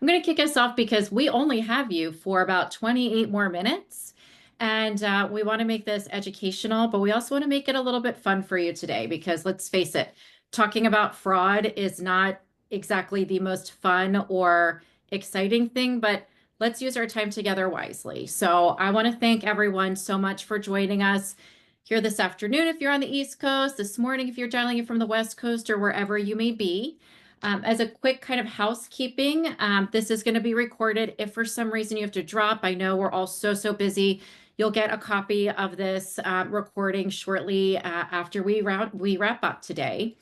I'm going to kick us off because we only have you for about 28 more minutes. And we want to make this educational, but we also want to make it a little bit fun for you today because let's face it, talking about fraud is not exactly the most fun or exciting thing, but let's use our time together wisely. So I want to thank everyone so much for joining us here this afternoon if you're on the East Coast, this morning if you're dialing in from the West Coast or wherever you may be. As a quick kind of housekeeping, this is going to be recorded. If for some reason you have to drop, I know we're all so busy. You'll get a copy of this recording shortly after we wrap up today.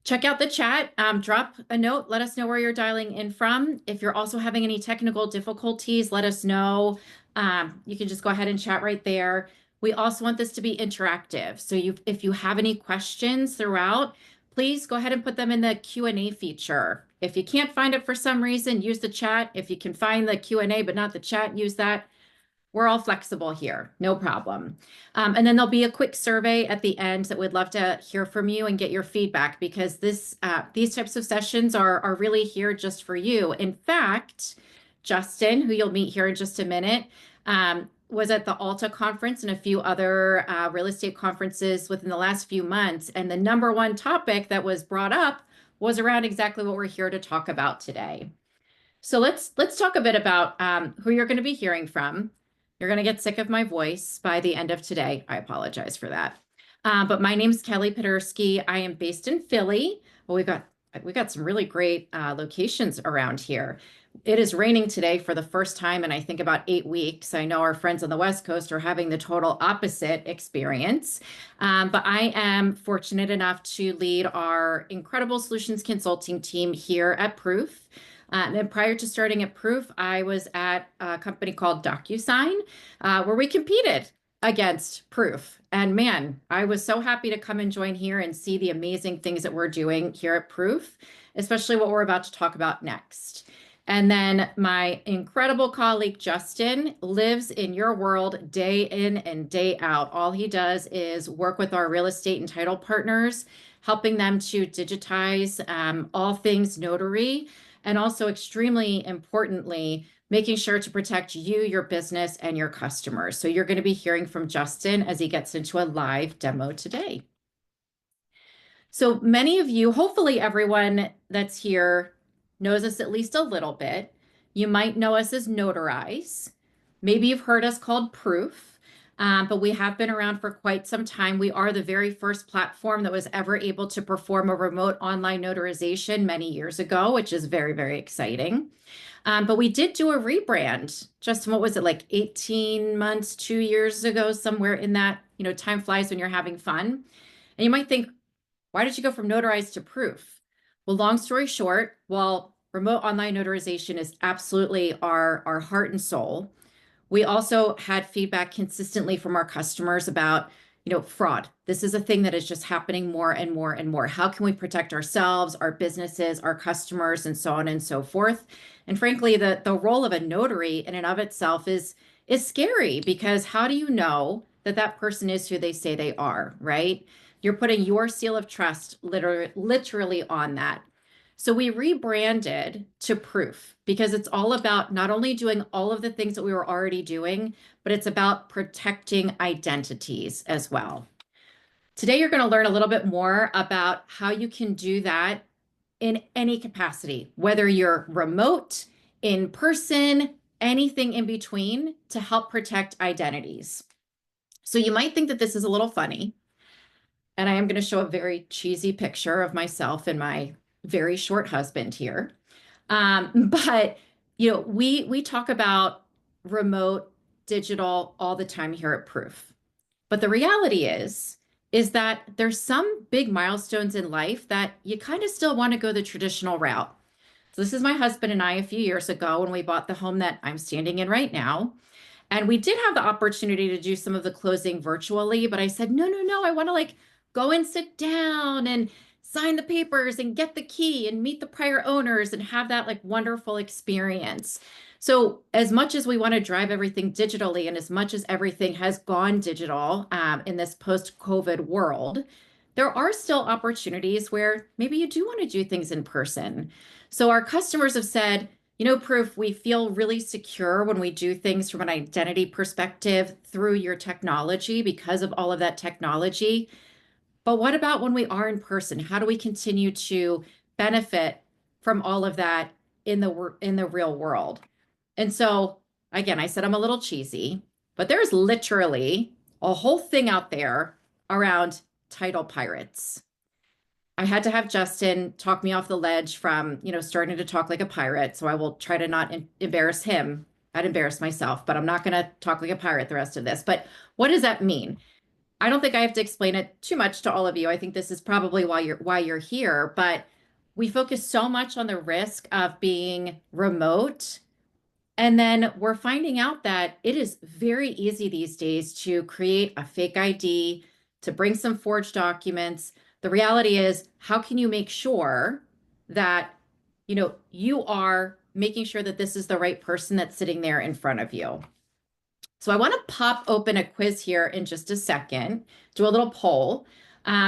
Check out the chat, drop a note, let us know where you're dialing in from. If you're also having any technical difficulties, let us know. You can just go ahead and chat right there. We also want this to be interactive. So if you have any questions throughout, please go ahead and put them in the Q&A feature. If you can't find it for some reason, use the chat. If you can find the Q&A but not the chat, use that. We're all flexible here, no problem. And then there'll be a quick survey at the end that we'd love to hear from you and get your feedback because these types of sessions are really here just for you. In fact, Justin, who you'll meet here in just a minute, was at the Alta conference and a few other real estate conferences within the last few months. And the number one topic that was brought up was around exactly what we're here to talk about today. So let's talk a bit about who you're going to be hearing from. You're going to get sick of my voice by the end of today. I apologize for that. But my name's Kelly Podersky. I am based in Philly. Well, we've got some really great locations around here. It is raining today for the first time in I think about 8 weeks. I know our friends on the West Coast are having the total opposite experience. But I am fortunate enough to lead our incredible solutions consulting team here at Proof. And prior to starting at Proof, I was at a company called DocuSign, where we competed against Proof. And man, I was so happy to come and join here and see the amazing things that we're doing here at Proof, especially what we're about to talk about next. And then my incredible colleague, Justin, lives in your world day in and day out. All he does is work with our real estate and title partners, helping them to digitize all things notary, and also extremely importantly, making sure to protect you, your business, and your customers. So you're going to be hearing from Justin as he gets into a live demo today. So many of you, hopefully everyone that's here knows us at least a little bit. You might know us as Notarize. Maybe you've heard us called Proof, but we have been around for quite some time. We are the very first platform that was ever able to perform a remote online notarization many years ago, which is very exciting. But we did do a rebrand just, what was it, like 18 months, 2 years ago, somewhere in that, time flies when you're having fun. And you might think, why did you go from Notarize to Proof? Well, long story short, while remote online notarization is absolutely our heart and soul, we also had feedback consistently from our customers about, fraud. This is a thing that is just happening more and more and more. How can we protect ourselves, our businesses, our customers, and so on and so forth? And frankly, the role of a notary in and of itself is scary because how do you know that that person is who they say they are, right? You're putting your seal of trust literally on that. So we rebranded to Proof because it's all about not only doing all of the things that we were already doing, but it's about protecting identities as well. Today, you're going to learn a little bit more about how you can do that in any capacity, whether you're remote, in person, anything in between to help protect identities. So you might think that this is a little funny, and I am going to show a very cheesy picture of myself and my very short husband here. But we talk about remote digital all the time here at Proof. But the reality is that there's some big milestones in life that you kind of still want to go the traditional route. So this is my husband and I a few years ago when we bought the home that I'm standing in right now. And we did have the opportunity to do some of the closing virtually, but I said, no, I want to go and sit down and sign the papers and get the key and meet the prior owners and have that wonderful experience. So as much as we want to drive everything digitally and as much as everything has gone digital in this post-COVID world, there are still opportunities where maybe you do want to do things in person. So our customers have said, Proof, we feel really secure when we do things from an identity perspective through your technology because of all of that technology. But what about when we are in person? How do we continue to benefit from all of that in the real world? And so, again, I said I'm a little cheesy, but there's literally a whole thing out there around title pirates. I had to have Justin talk me off the ledge from, starting to talk like a pirate. So I will try to not embarrass him. I'd embarrass myself, but I'm not going to talk like a pirate the rest of this. But what does that mean? I don't think I have to explain it too much to all of you. I think this is probably why you're here, but we focus so much on the risk of being remote, and then we're finding out that it is very easy these days to create a fake ID, to bring some forged documents. The reality is, how can you make sure that, you are making sure that this is the right person that's sitting there in front of you? So I want to pop open a quiz here in just a second, do a little poll,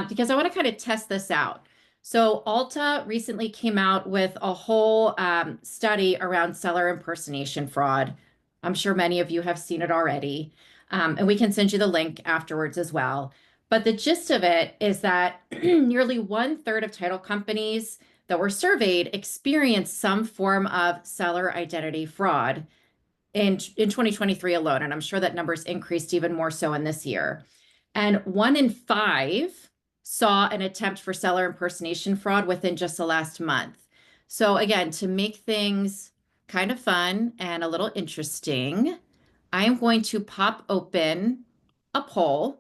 because I want to kind of test this out. So Alta recently came out with a whole study around seller impersonation fraud. I'm sure many of you have seen it already, and we can send you the link afterwards as well. But the gist of it is that nearly 1/3 of title companies that were surveyed experienced some form of seller identity fraud in 2023 alone, and I'm sure that number's increased even more so in this year. And 1 in 5 saw an attempt for seller impersonation fraud within just the last month. So again, to make things kind of fun and a little interesting, I am going to pop open a poll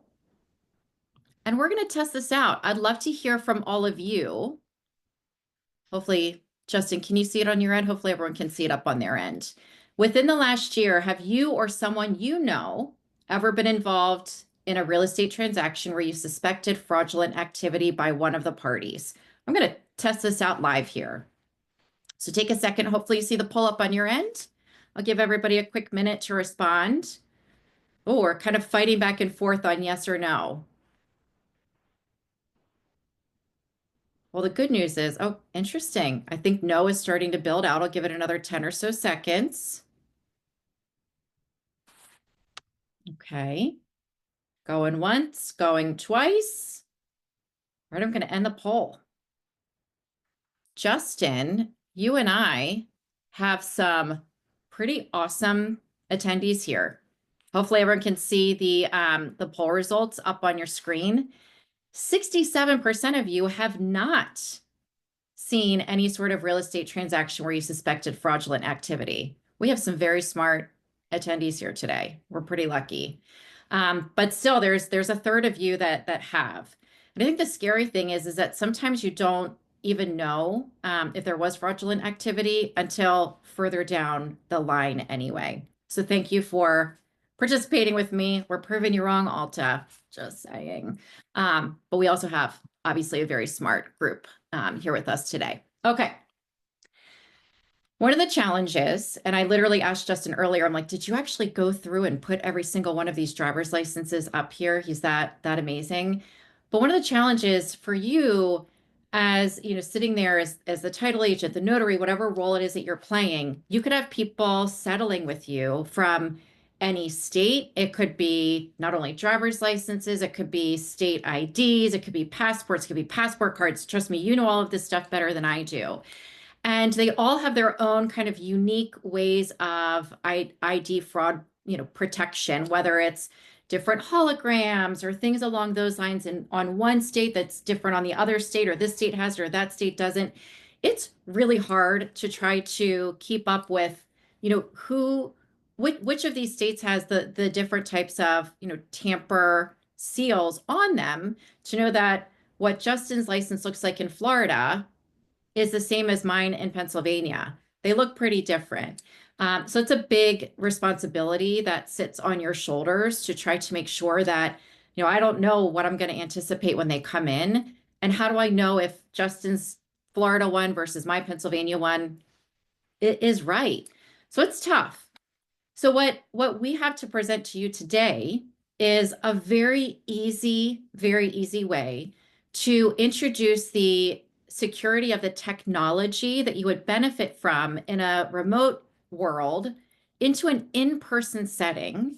and we're going to test this out. I'd love to hear from all of you. Hopefully, Justin, can you see it on your end? Hopefully everyone can see it up on their end. Within the last year, have you or someone you know ever been involved in a real estate transaction where you suspected fraudulent activity by one of the parties? I'm going to test this out live here. So take a second. Hopefully you see the poll up on your end. I'll give everybody a quick minute to respond. Oh, we're kind of fighting back and forth on yes or no. Well, the good news is, oh, interesting. I think no is starting to build out. I'll give it another 10 or so seconds. Okay. Going once, going twice. All right, I'm going to end the poll. Justin, you and I have some pretty awesome attendees here. Hopefully everyone can see the poll results up on your screen. 67% of you have not seen any sort of real estate transaction where you suspected fraudulent activity. We have some very smart attendees here today. We're pretty lucky. But still, there's a third of you that have. And I think the scary thing is that sometimes you don't even know if there was fraudulent activity until further down the line anyway. So thank you for participating with me. We're proving you wrong, Alta. Just saying. But we also have obviously a very smart group here with us today. Okay. One of the challenges, and I literally asked Justin earlier, I'm like, did you actually go through and put every single one of these driver's licenses up here? He's that amazing. But one of the challenges for you as, sitting there as the title agent, the notary, whatever role it is that you're playing, you could have people settling with you from any state. It could be not only driver's licenses, it could be state IDs, it could be passports, it could be passport cards. Trust me, you know all of this stuff better than I do. And they all have their own kind of unique ways of ID fraud, protection, whether it's different holograms or things along those lines in on one state that's different on the other state, or this state has it or that state doesn't. It's really hard to try to keep up with, which of these states has the different types of, tamper seals on them to know that what Justin's license looks like in Florida is the same as mine in Pennsylvania. They look pretty different. So it's a big responsibility that sits on your shoulders to try to make sure that, I don't know what I'm going to anticipate when they come in. And how do I know if Justin's Florida one versus my Pennsylvania one is right? So it's tough. So what we have to present to you today is a very easy way to introduce the security of the technology that you would benefit from in a remote world into an in-person setting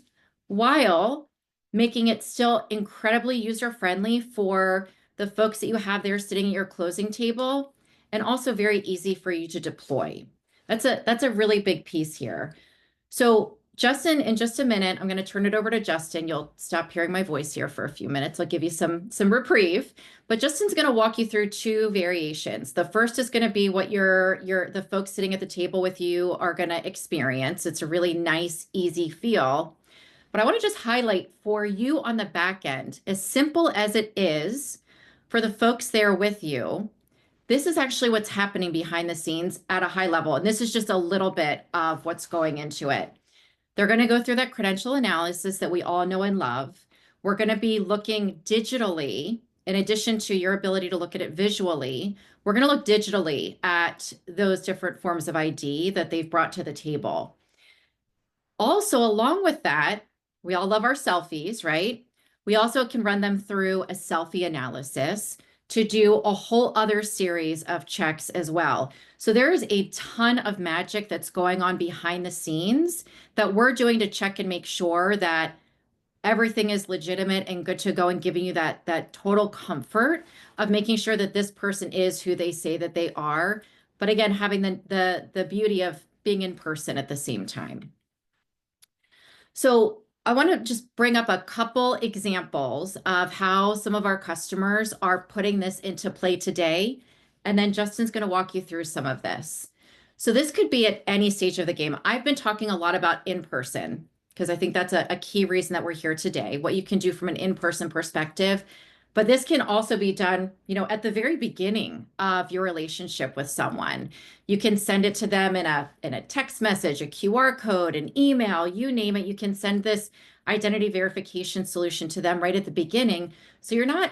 while making it still incredibly user-friendly for the folks that you have there sitting at your closing table, and also very easy for you to deploy. That's a really big piece here. So, Justin, in just a minute, I'm going to turn it over to Justin. You'll stop hearing my voice here for a few minutes. I'll give you some reprieve. But Justin's going to walk you through two variations. The first is going to be what the folks sitting at the table with you are going to experience. It's a really nice, easy feel. But I want to just highlight for you on the back end, as simple as it is for the folks there with you, this is actually what's happening behind the scenes at a high level. And this is just a little bit of what's going into it. They're going to go through that credential analysis that we all know and love. We're going to be looking digitally, in addition to your ability to look at it visually, we're going to look digitally at those different forms of ID that they've brought to the table. Also, along with that, we all love our selfies, right? We also can run them through a selfie analysis to do a whole other series of checks as well. So there is a ton of magic that's going on behind the scenes that we're doing to check and make sure that everything is legitimate and good to go, and giving you that total comfort of making sure that this person is who they say that they are. But again, having the beauty of being in person at the same time. So I want to just bring up a couple examples of how some of our customers are putting this into play today. And then Justin's going to walk you through some of this. So this could be at any stage of the game. I've been talking a lot about in person because I think that's a key reason that we're here today, what you can do from an in-person perspective. But this can also be done, at the very beginning of your relationship with someone. You can send it to them in a text message, a QR code, an email, you name it. You can send this identity verification solution to them right at the beginning. So you're not,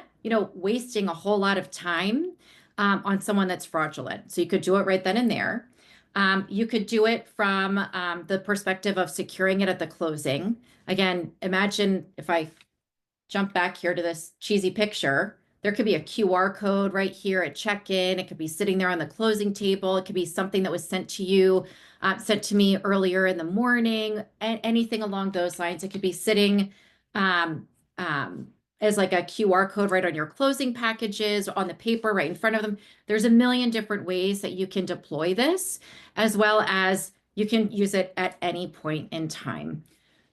wasting a whole lot of time on someone that's fraudulent. So you could do it right then and there. You could do it from the perspective of securing it at the closing. Again, imagine if I jump back here to this cheesy picture, there could be a QR code right here at check-in. It could be sitting there on the closing table. It could be something that was sent to you, sent to me earlier in the morning, anything along those lines. It could be sitting as like a QR code right on your closing packages, on the paper right in front of them. There's a million different ways that you can deploy this, as well as you can use it at any point in time.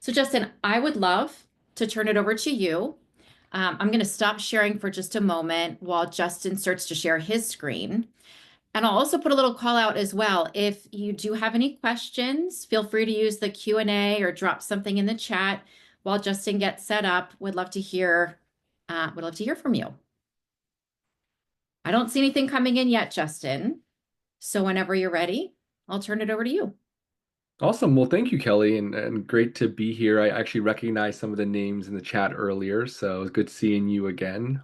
So Justin, I would love to turn it over to you. I'm going to stop sharing for just a moment while Justin starts to share his screen. And I'll also put a little call out as well. If you do have any questions, feel free to use the Q&A or drop something in the chat while Justin gets set up. Would love to hear from you. I don't see anything coming in yet, Justin. So whenever you're ready, I'll turn it over to you. Awesome. Well, thank you, Kelly, and great to be here. I actually recognized some of the names in the chat earlier, so it was good seeing you again,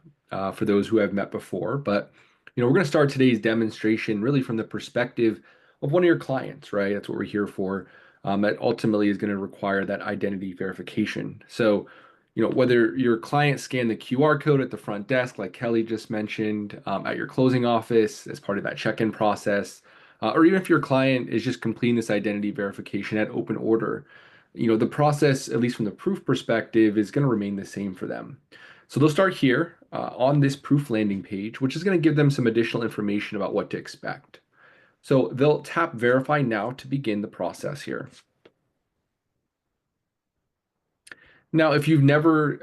for those who have met before. But, we're going to start today's demonstration really from the perspective of one of your clients, right? That's what we're here for. That ultimately is going to require that identity verification. So, whether your client scanned the QR code at the front desk, like Kelly just mentioned, at your closing office as part of that check-in process, or even if your client is just completing this identity verification at open order, the process, at least from the proof perspective, is going to remain the same for them. So they'll start here on this proof landing page, which is going to give them some additional information about what to expect. So they'll tap verify now to begin the process here. Now, if you've never,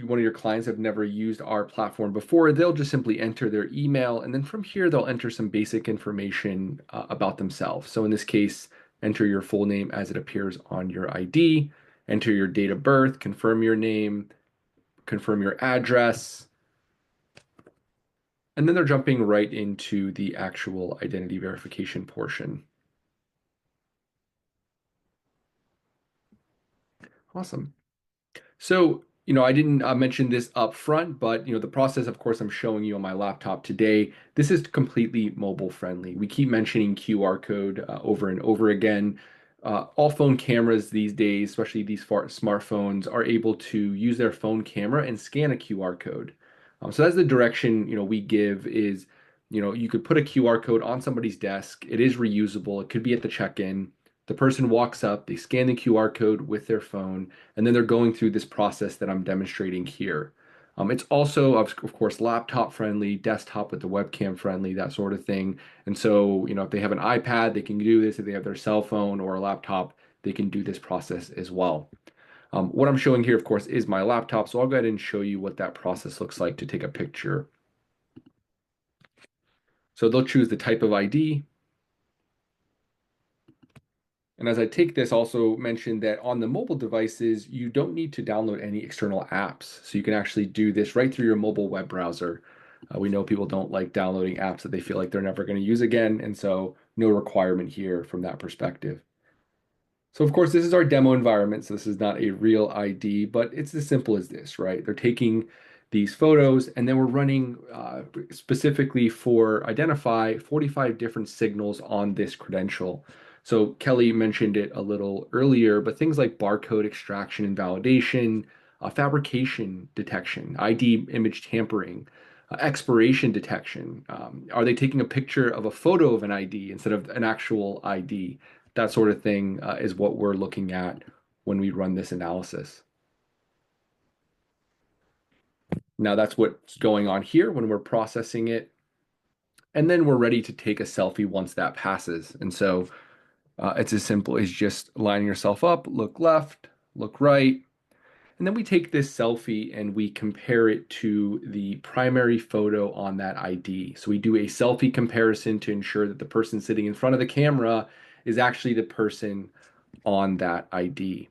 one of your clients have never used our platform before, they'll just simply enter their email, and then from here, they'll enter some basic information about themselves. So in this case, enter your full name as it appears on your ID, enter your date of birth, confirm your name, confirm your address, and then they're jumping right into the actual identity verification portion. Awesome. So, I didn't mention this up front, but, the process, of course, I'm showing you on my laptop today, this is completely mobile friendly. We keep mentioning QR code over and over again. All phone cameras these days, especially these smartphones, are able to use their phone camera and scan a QR code. So that's the direction, we give is You could put a QR code on somebody's desk. It is reusable. It could be at the check-in. The person walks up, they scan the QR code with their phone, and then they're going through this process that I'm demonstrating here. It's also, of course, laptop friendly, desktop with the webcam friendly, that sort of thing. And so, if they have an iPad, they can do this. If they have their cell phone or a laptop, they can do this process as well. What I'm showing here, of course, is my laptop. So I'll go ahead and show you what that process looks like to take a picture. So they'll choose the type of ID. And as I take this, also mention that on the mobile devices, you don't need to download any external apps. So you can actually do this right through your mobile web browser. We know people don't like downloading apps that they feel like they're never going to use again. And so no requirement here from that perspective. So of course, this is our demo environment, so this is not a real ID, but it's as simple as this, right? They're taking these photos, and then we're running specifically for identify 45 different signals on this credential. So Kelly mentioned it a little earlier, but things like barcode extraction and validation, fabrication detection, ID image tampering, expiration detection. Are they taking a picture of a photo of an ID instead of an actual ID? That sort of thing is what we're looking at when we run this analysis. Now that's what's going on here when we're processing it. And then we're ready to take a selfie once that passes. And so it's as simple as just lining yourself up, look left, look right. And then we take this selfie and we compare it to the primary photo on that ID. So we do a selfie comparison to ensure that the person sitting in front of the camera is actually the person on that ID.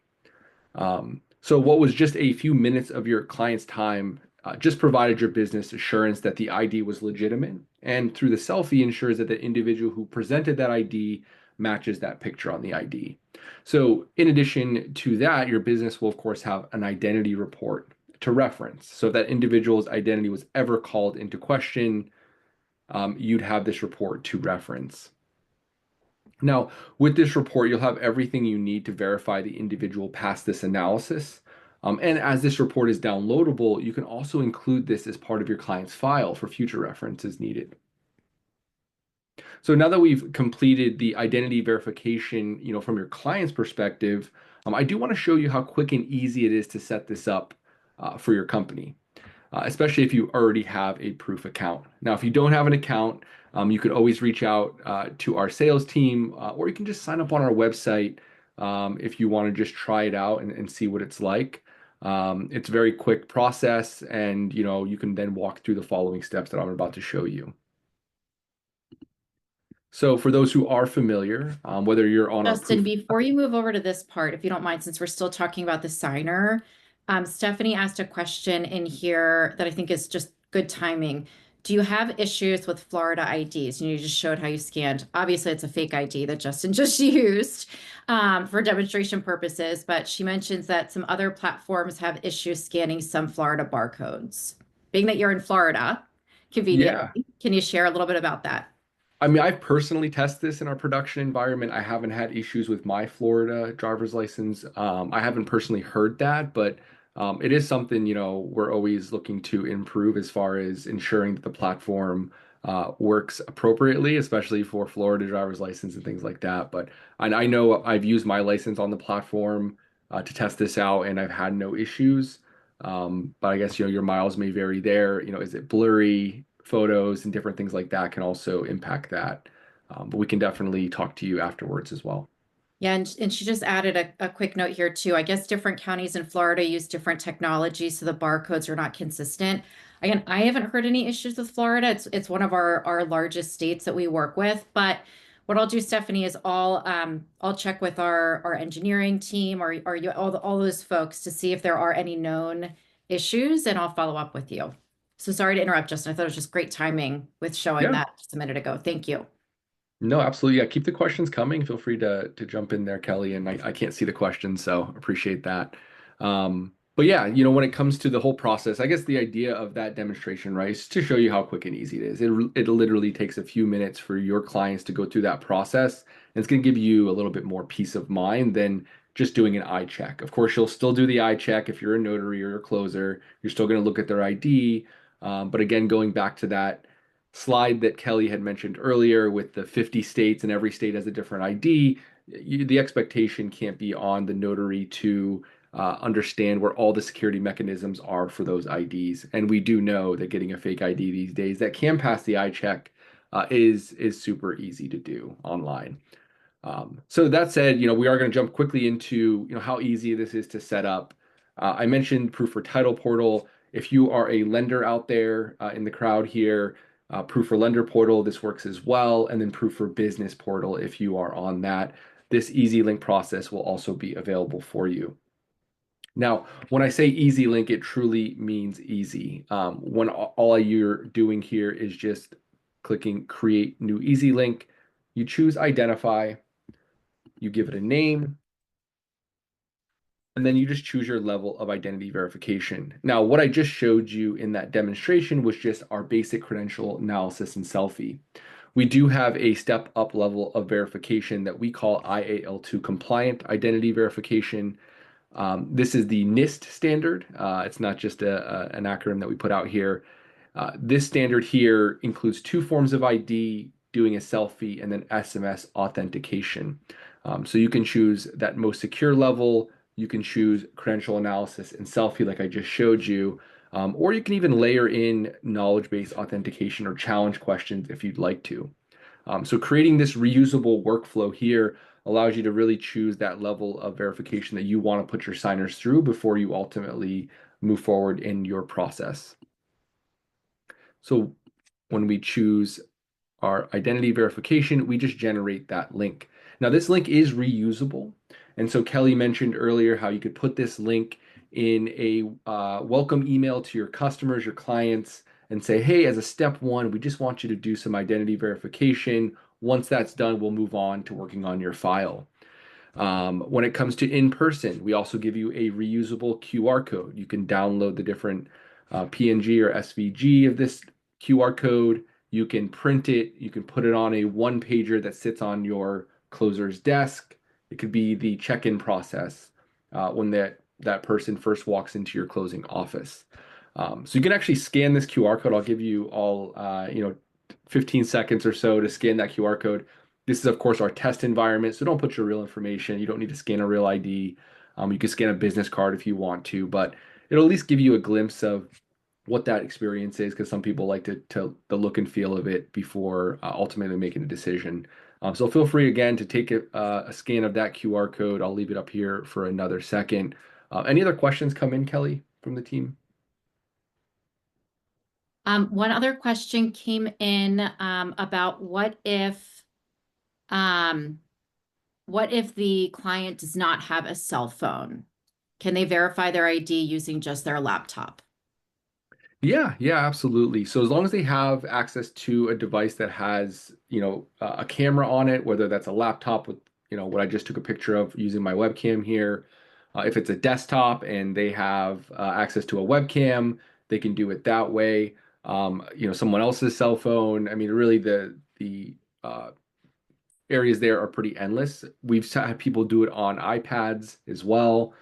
So what was just a few minutes of your client's time just provided your business assurance that the ID was legitimate. And through the selfie ensures that the individual who presented that ID matches that picture on the ID. So in addition to that, your business will of course have an identity report to reference. So if that individual's identity was ever called into question, you'd have this report to reference. Now, with this report, you'll have everything you need to verify the individual passed this analysis. And as this report is downloadable, you can also include this as part of your client's file for future reference as needed. So now that we've completed the identity verification, from your client's perspective, I do want to show you how quick and easy it is to set this up for your company, especially if you already have a proof account. Now, if you don't have an account, you could always reach out to our sales team, or you can just sign up on our website if you want to just try it out and see what it's like. It's a very quick process, and you can then walk through the following steps that I'm about to show you. So for those who are familiar, whether you're on our Justin, proof. before you move over to this part, if you don't mind, since we're still talking about the signer, Stephanie asked a question in here that I think is just good timing. Do you have issues with Florida IDs? You just showed how you scanned. Obviously, it's a fake ID that Justin just used for demonstration purposes, but she mentions that some other platforms have issues scanning some Florida barcodes. Being that you're in Florida, Yeah. conveniently, can you share a little bit about that? I mean, I've personally tested this in our production environment. I haven't had issues with my Florida driver's license. I haven't personally heard that, but it is something, we're always looking to improve as far as ensuring that the platform works appropriately, especially for Florida driver's license and things like that. But I know I've used my license on the platform to test this out, and I've had no issues. But I guess, your miles may vary there. Is it blurry? Photos and different things like that can also impact that. But we can definitely talk to you afterwards as well. Yeah, and she just added a quick note here too. I guess different counties in Florida use different technologies, so the barcodes are not consistent. Again, I haven't heard any issues with Florida. It's one of our largest states that we work with. But what I'll do, Stephanie, is I'll check with our engineering team or you all those folks to see if there are any known issues, and I'll follow up with you. So sorry to interrupt, Justin. I thought it was just great timing with showing Yeah. that just a minute ago. Thank you. No, absolutely. Yeah, keep the questions coming. Feel free to jump in there, Kelly. And I can't see the questions, so appreciate that. But yeah, when it comes to the whole process, I guess the idea of that demonstration, right, is to show you how quick and easy it is. It literally takes a few minutes for your clients to go through that process, and it's going to give you a little bit more peace of mind than just doing an eye check. Of course, you'll still do the eye check if you're a notary or a closer. You're still going to look at their ID. But again, going back to that slide that Kelly had mentioned earlier with the 50 states and every state has a different ID, the expectation can't be on the notary to understand where all the security mechanisms are for those IDs. And we do know that getting a fake ID these days that can pass the eye check is super easy to do online. So that said, we are going to jump quickly into, how easy this is to set up. I mentioned Proof for Title portal. If you are a lender out there in the crowd here, Proof for Lender portal, this works as well. And then Proof for Business portal, if you are on that, this easy link process will also be available for you. Now, when I say easy link, it truly means easy. When all you're doing here is just clicking create new easy link, you choose identify, you give it a name, and then you just choose your level of identity verification. Now, what I just showed you in that demonstration was just our basic credential analysis and selfie. We do have a step up level of verification that we call IAL2 compliant identity verification. This is the NIST standard. It's not just an acronym that we put out here. This standard here includes two forms of ID, doing a selfie, and then SMS authentication. So you can choose that most secure level. You can choose credential analysis and selfie like I just showed you. Or you can even layer in knowledge-based authentication or challenge questions if you'd like to. So creating this reusable workflow here allows you to really choose that level of verification that you want to put your signers through before you ultimately move forward in your process. So when we choose our identity verification, we just generate that link. Now, this link is reusable. And so Kelly mentioned earlier how you could put this link in a welcome email to your customers, your clients, and say, hey, as a step one, we just want you to do some identity verification. Once that's done, we'll move on to working on your file. When it comes to in-person, we also give you a reusable QR code. You can download the different PNG or SVG of this QR code. You can print it. You can put it on a one-pager that sits on your closer's desk. It could be the check-in process when that person first walks into your closing office. So you can actually scan this QR code. I'll give you all 15 seconds or so to scan that QR code. This is, of course, our test environment, so don't put your real information. You don't need to scan a real ID. You can scan a business card if you want to, but it'll at least give you a glimpse of what that experience is, because some people like to the look and feel of it before ultimately making a decision. So feel free again to take a scan of that QR code. I'll leave it up here for another second. Any other questions come in, Kelly, from the team? One other question came in about um, what if the client does not have a cell phone? Can they verify their ID using just their laptop? Yeah, absolutely. So as long as they have access to a device that has, a camera on it, whether that's a laptop with, what I just took a picture of using my webcam here. If it's a desktop and they have access to a webcam, they can do it that way. Someone else's cell phone. I mean, really, the areas there are pretty endless. We've had people do it on iPads as well,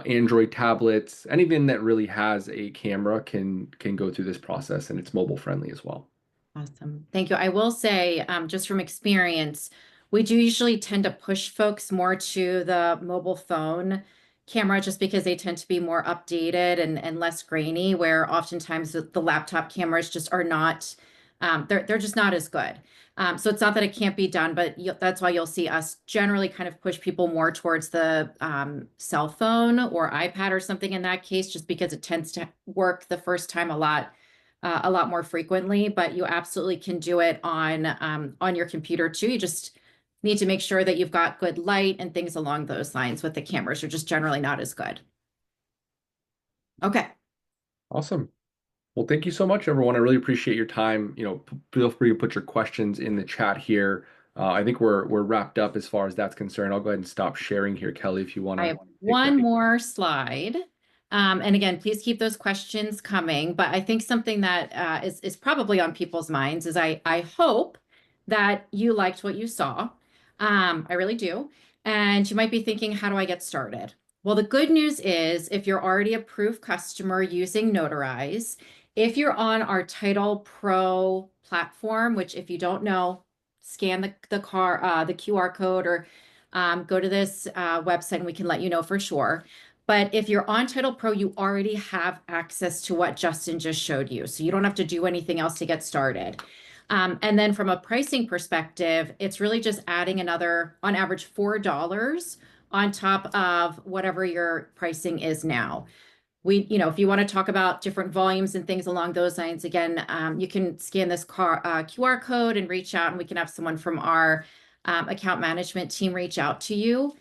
Android tablets. Anything that really has a camera can go through this process, and it's mobile friendly as well. Awesome. Thank you. I will say, just from experience, we do usually tend to push folks more to the mobile phone camera just because they tend to be more updated and less grainy, where oftentimes the laptop cameras just are not, they're just not as good. So it's not that it can't be done, but that's why you'll see us generally kind of push people more towards the cell phone or iPad or something in that case, just because it tends to work the first time a lot more frequently, but you absolutely can do it on your computer too. You just need to make sure that you've got good light and things along those lines with the cameras are just generally not as good. Okay. Awesome. Well, thank you so much, everyone. I really appreciate your time. Feel free to put your questions in the chat here. I think we're wrapped up as far as that's concerned. I'll go ahead and stop sharing here, Kelly, if you want I to have take one that. more slide. And again, please keep those questions coming. But I think something that is probably on people's minds is I hope that you liked what you saw. I really do. And you might be thinking, how do I get started? Well, the good news is if you're already a proof customer using Notarize, if you're on our Title Pro platform, which if you don't know, scan the QR code or go to this website and we can let you know for sure. But if you're on Title Pro, you already have access to what Justin just showed you. So you don't have to do anything else to get started. And then from a pricing perspective, it's really just adding another, on average, $4 on top of whatever your pricing is now. If you want to talk about different volumes and things along those lines, again, you can scan this QR code and reach out, and we can have someone from our account management team reach out to you.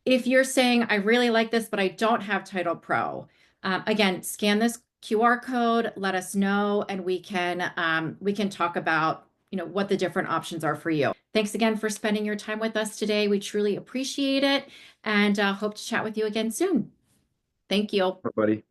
If you're saying, I really like this, but I don't have Title Pro, again, scan this QR code, let us know, and we can talk about what the different options are for you. Thanks again for spending your time with us today. We truly appreciate it, and hope to chat with you again soon. Thank you. Bye, buddy.